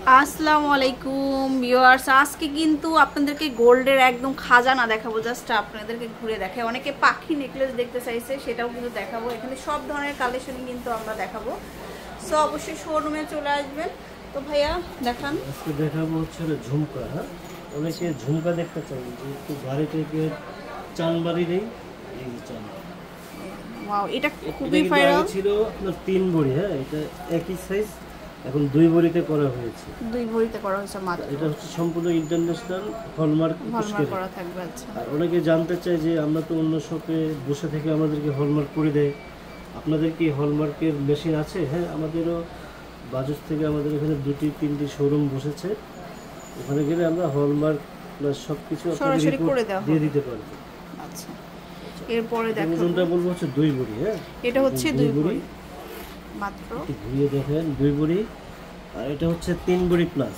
আসসালামু আলাইকুম ভিউয়ার্স, আজকে কিন্তু আপনাদেরকে গোল্ডের একদম খাজানা দেখাবো। জাস্ট আপনাদেরকে ঘুরে দেখাই। অনেকে পাখি নেকলেস দেখতে চাইছে, সেটাও কিন্তু দেখাবো। এখানে সব ধরনের কালেকশনই কিন্তু আমরা দেখাবো। সো অবশ্যই শোরুমে চলে আসবেন। তো ভাইয়া দেখান। আজকে দেখাবো হচ্ছে ঝুমকা। হ্যাঁ, অনেকে ঝুমকা দেখতে চান, যেহেতু বাড়ি থেকে চান বাড়ি নেই। এই যে চান, ওয়াও, এটা খুবই ভাইরাল ছিল আপনার 3 ভরি। হ্যাঁ, এটা একই সাইজ, এখন 2 ভরিতে করা হয়েছে। 2 ভরিতে করা হয়েছে মাত্র। এটা হচ্ছে সম্পূর্ণ ইন্টারন্যাশনাল হলমার্ক করা থাকবে। আচ্ছা, আর অনেকে জানতে চায় যে আমরা তো অন্য শপে বসে থেকে আমাদেরকে হলমার্ক করে দেয়, আপনাদের কি হলমার্কের মেশিন আছে? হ্যাঁ, আমাদেরও বাজার থেকে আমাদের এখানে 2-3টি শোরুম বসেছে। ওখানে গেলে আমরা হলমার্ক প্লাস সবকিছু সরাসরি করে দিয়ে দিতে পারবো। আচ্ছা, এরপরে দেখো ওজনটা বলবো হচ্ছে 2 ভরি। হ্যাঁ, এটা হচ্ছে 2 ভরি মাত্র। ঘুরিয়ে দেখেন 2 ভরি, আর এটা হচ্ছে 3 ভরি প্লাস।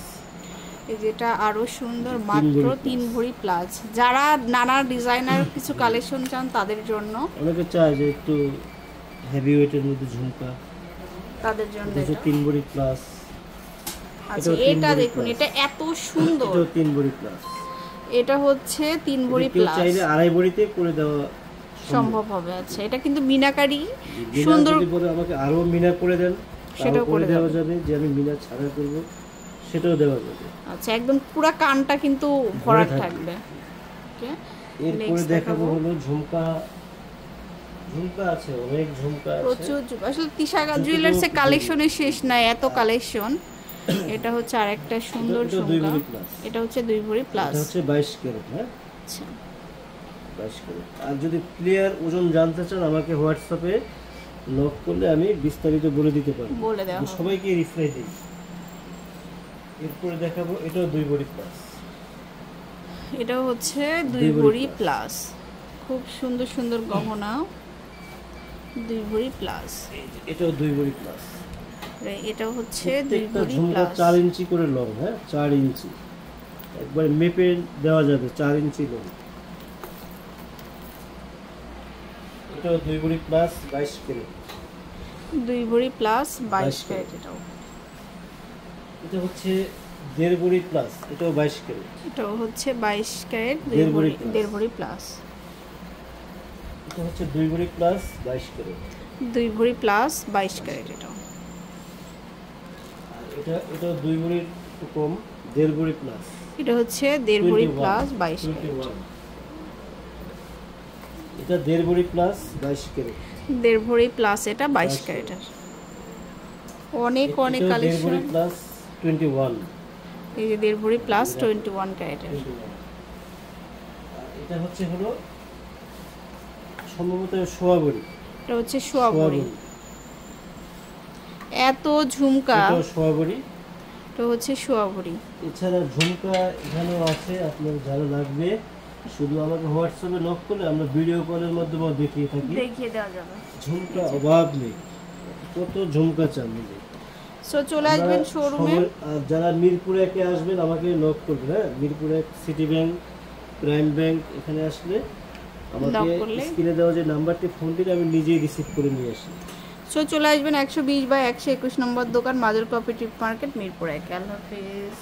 এই যেটা আরো সুন্দর, মাত্র 3 ভরি প্লাস। যারা নানা ডিজাইনার কিছু কালেকশন চান তাদের জন্য, অনেকে চায় যে একটু হেভি ওয়েটের মধ্যে ঝুমকা, তাদের জন্য এটা 3 ভরি প্লাস। আচ্ছা, এটা দেখুন, এটা এত সুন্দর। এটা 3 ভরি প্লাস। এটা হচ্ছে 3 ভরি প্লাস। চাইলে 2.5 ভরিতে করে দেওয়া সম্ভব হবে। আচ্ছা, এটা কিন্তু মিনাকারি সুন্দর। যদি বলে আমাকে আরো মিনা করে দেন, সেটাও করে দেওয়া যাবে। যে আমি মিনা ছাড়া করব, সেটাও দেওয়া যাবে। আচ্ছা, একদম পুরো কানটা কিন্তু ভরা থাকবে। ওকে, এরপরে দেখাবো হলো ঝুমকা। ঝুমকা আছে, অনেক ঝুমকা আছে, প্রচুর। আসলে তিশা জুয়েলার্স এর কালেকশনের শেষ নাই, এত কালেকশন। এটা হচ্ছে আরেকটা সুন্দর ঝুমকা। এটা হচ্ছে 2 ভরি প্লাস। এটা হচ্ছে 22 ক্যারেট। হ্যাঁ, আচ্ছা, 22 ক্যারেট। আর যদি ক্লিয়ার ওজন জানতে চান, আমাকে হোয়াটসঅ্যাপে নক করলে আমি বিস্তারিত বলে দিতে পারবো। বলে দেওয়া হবে। সবাইকে রিপ্লাই দিই। এরপরে দেখাবো এটাও 2 ভরি প্লাস। এটা হচ্ছে 2 ভরি প্লাস। খুব সুন্দর সুন্দর গহনা, 2 ভরি প্লাস। এটাও 2 ভরি প্লাস। এটা হচ্ছে 2 ভরি ঝুমকা প্লাস। 4 ইঞ্চি করে লং। হ্যাঁ, 4 ইঞ্চি একবার মেপে দেওয়া যাবে, 4 ইঞ্চি লং। এটাও 2 ভরি প্লাস, 22 ক্যারেট। 2 ভরি প্লাস 22 ক্যারেট। এটা হচ্ছে 1.5 ভরি প্লাস। এটাও 22 ক্যারেট। এটাও হচ্ছে 22 ক্যারেট, 1.5 ভরি প্লাস। এটা হচ্ছে 2 ভরি প্লাস 22 ক্যারেট। 2 ভরি প্লাস 22 ক্যারেট। এটাও এটাও 2 ভরির কম, 1.5 ভরি প্লাস। এটা হচ্ছে 1.5 ভরি প্লাস 22 ক্যারেট। এটা 1.5 ভরি প্লাস 22 ক্যারেট। 1.5 ভরি প্লাস, এটা 22 ক্যারেটের। অনেক অনেক কালেকশন। 1.5 ভরি প্লাস 21। এই যে 1.5 ভরি প্লাস 21 ক্যারেটের। এটা হচ্ছে হলো সম্ভবত সোয়া ভরি। এটা হচ্ছে সোয়া ভরি। এত ঝুমকা, এটা সোয়া ভরি। এটা হচ্ছে সোয়া ভরি। এছাড়া ঝুমকা এখানেও আছে, আপনার যারা লাগবে শুধু আমাকে হোয়াটসঅ্যাপে নক করলে আমরা ভিডিও কলের মাধ্যমে দেখিয়ে দেওয়া যাবে। ঝুমকা অভাব নেই, কত ঝুমকা চান নিজে। সো চলে আসবেন শোরুমে। যারা মিরপুরে একে আসবেন আমাকে নক করবেন। হ্যাঁ, মিরপুরে সিটি ব্যাংক, প্রাইম ব্যাংক, এখানে আসলে আমাকে স্ক্রিনে দেওয়া যে নাম্বারটি ফোন দিলে আমি নিজেই রিসিভ করে নিয়ে আসি। সো চলে আসবেন 120 বাই 121 নম্বর দোকান, মাদার কোঅপারেটিভ মার্কেট, মিরপুর 1। আল্লাহ হাফেজ।